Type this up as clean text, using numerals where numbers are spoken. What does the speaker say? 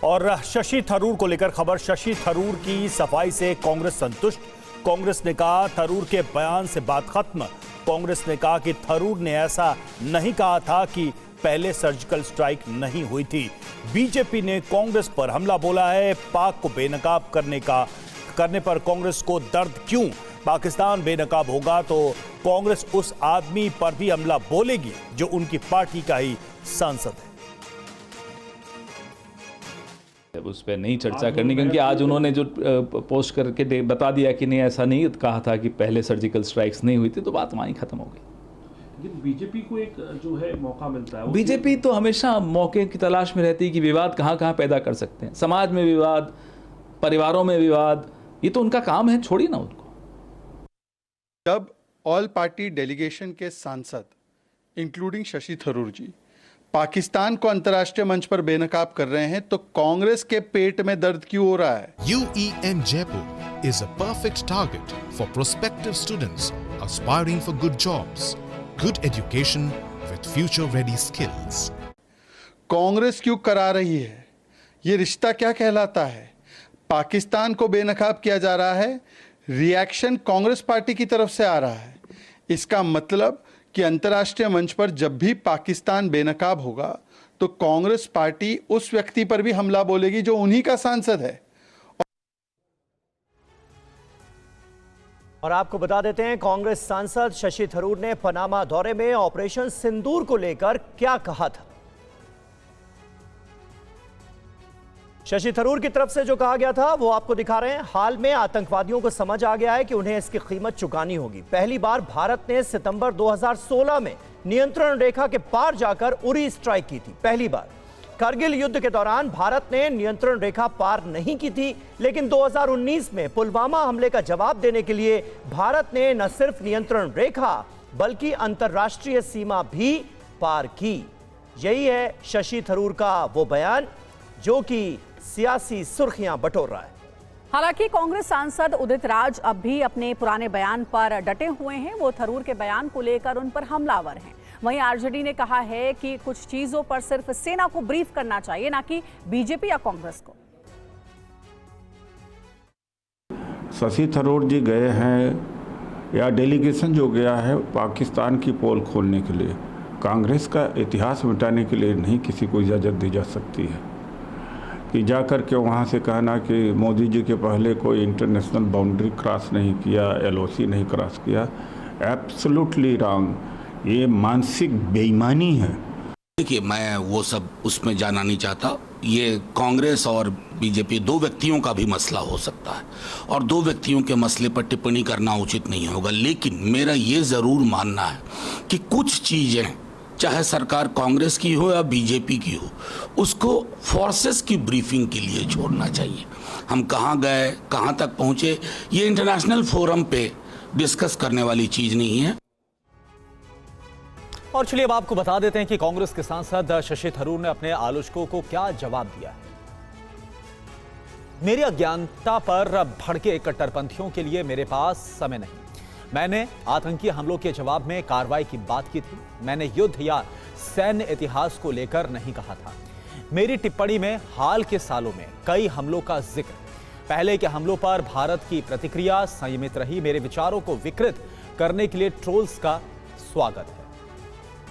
और शशि थरूर को लेकर खबर। शशि थरूर की सफाई से कांग्रेस संतुष्ट। कांग्रेस ने कहा थरूर के बयान से बात खत्म। कांग्रेस ने कहा कि थरूर ने ऐसा नहीं कहा था कि पहले सर्जिकल स्ट्राइक नहीं हुई थी। बीजेपी ने कांग्रेस पर हमला बोला है। पाक को बेनकाब करने पर कांग्रेस को दर्द क्यों? पाकिस्तान बेनकाब होगा तो कांग्रेस उस आदमी पर भी हमला बोलेगी जो उनकी पार्टी का ही सांसद है। उस पर नहीं चर्चा करनी, क्योंकि आज उन्होंने जो पोस्ट करके बता दिया कि नहीं, ऐसा नहीं कहा था कि पहले सर्जिकल स्ट्राइक्स नहीं हुई थी, तो बात वहीं खत्म हो गई। लेकिन बीजेपी को एक जो है मौका मिलता है। बीजेपी तो हमेशा मौके की तलाश में रहती है कि विवाद कहाँ कहाँ पैदा कर सकते हैं। समाज में विवाद, परिवारों में विवाद, ये तो उनका काम है, छोड़िए ना उनको। जब ऑल पार्टी डेलीगेशन के सांसद इंक्लूडिंग शशि थरूर जी पाकिस्तान को अंतर्राष्ट्रीय मंच पर बेनकाब कर रहे हैं तो कांग्रेस के पेट में दर्द क्यों हो रहा है? UEM Jaipur is a perfect target for prospective students aspiring for good jobs, good education with future-ready skills. Congress क्यों करा रही है? ये रिश्ता क्या कहलाता है? पाकिस्तान को बेनकाब किया जा रहा है, रिएक्शन कांग्रेस पार्टी की तरफ से आ रहा है। इसका मतलब कि अंतर्राष्ट्रीय मंच पर जब भी पाकिस्तान बेनकाब होगा तो कांग्रेस पार्टी उस व्यक्ति पर भी हमला बोलेगी जो उन्हीं का सांसद है। और आपको बता देते हैं, कांग्रेस सांसद शशि थरूर ने पनामा दौरे में ऑपरेशन सिंदूर को लेकर क्या कहा था। शशि थरूर की तरफ से जो कहा गया था वो आपको दिखा रहे हैं। हाल में आतंकवादियों को समझ आ गया है कि उन्हें इसकी कीमत चुकानी होगी। पहली बार भारत ने सितंबर 2016 में नियंत्रण रेखा के पार जाकर उरी स्ट्राइक की थी। पहली बार करगिल युद्ध के दौरान भारत ने नियंत्रण रेखा पार नहीं की थी, लेकिन 2019 में पुलवामा हमले का जवाब देने के लिए भारत ने न सिर्फ नियंत्रण रेखा बल्कि अंतर्राष्ट्रीय सीमा भी पार की। यही है शशि थरूर का वो बयान जो कि सियासी सुर्खियां बटोर रहा है। हालांकि कांग्रेस सांसद उदित राज अब भी अपने पुराने बयान पर डटे हुए हैं। वो थरूर के बयान को लेकर उन पर हमलावर हैं। वहीं आरजेडी ने कहा है कि कुछ चीजों पर सिर्फ सेना को ब्रीफ करना चाहिए, ना कि बीजेपी या कांग्रेस को। शशि थरूर जी गए हैं या डेलीगेशन जो गया है पाकिस्तान की पोल खोलने के लिए, कांग्रेस का इतिहास मिटाने के लिए नहीं किसी को इजाज़त दी जा सकती है कि जा कर के वहाँ से कहना कि मोदी जी के पहले कोई इंटरनेशनल बाउंड्री क्रॉस नहीं किया, LOC नहीं क्रॉस किया। Absolutely wrong. ये मानसिक बेईमानी है। देखिए, मैं वो सब उसमें जाना नहीं चाहता। ये कांग्रेस और बीजेपी दो व्यक्तियों का भी मसला हो सकता है और दो व्यक्तियों के मसले पर टिप्पणी करना उचित नहीं होगा। लेकिन मेरा ये ज़रूर मानना है कि कुछ चीज़ें, चाहे सरकार कांग्रेस की हो या बीजेपी की हो, उसको फोर्सेस की ब्रीफिंग के लिए छोड़ना चाहिए। हम कहाँ गए, कहाँ तक पहुँचे, ये इंटरनेशनल फोरम पे डिस्कस करने वाली चीज़ नहीं है। और चलिए अब आपको बता देते हैं कि कांग्रेस के सांसद शशि थरूर ने अपने आलोचकों को क्या जवाब दिया है। मेरी अज्ञानता पर भड़के कट्टरपंथियों के लिए मेरे पास समय नहीं। मैंने आतंकी हमलों के जवाब में कार्रवाई की बात की थी। मैंने युद्ध या सैन्य इतिहास को लेकर नहीं कहा था। मेरी टिप्पणी में हाल के सालों में कई हमलों का जिक्र, पहले के हमलों पर भारत की प्रतिक्रिया संयमित रही। मेरे विचारों को विकृत करने के लिए ट्रोल्स का स्वागत है।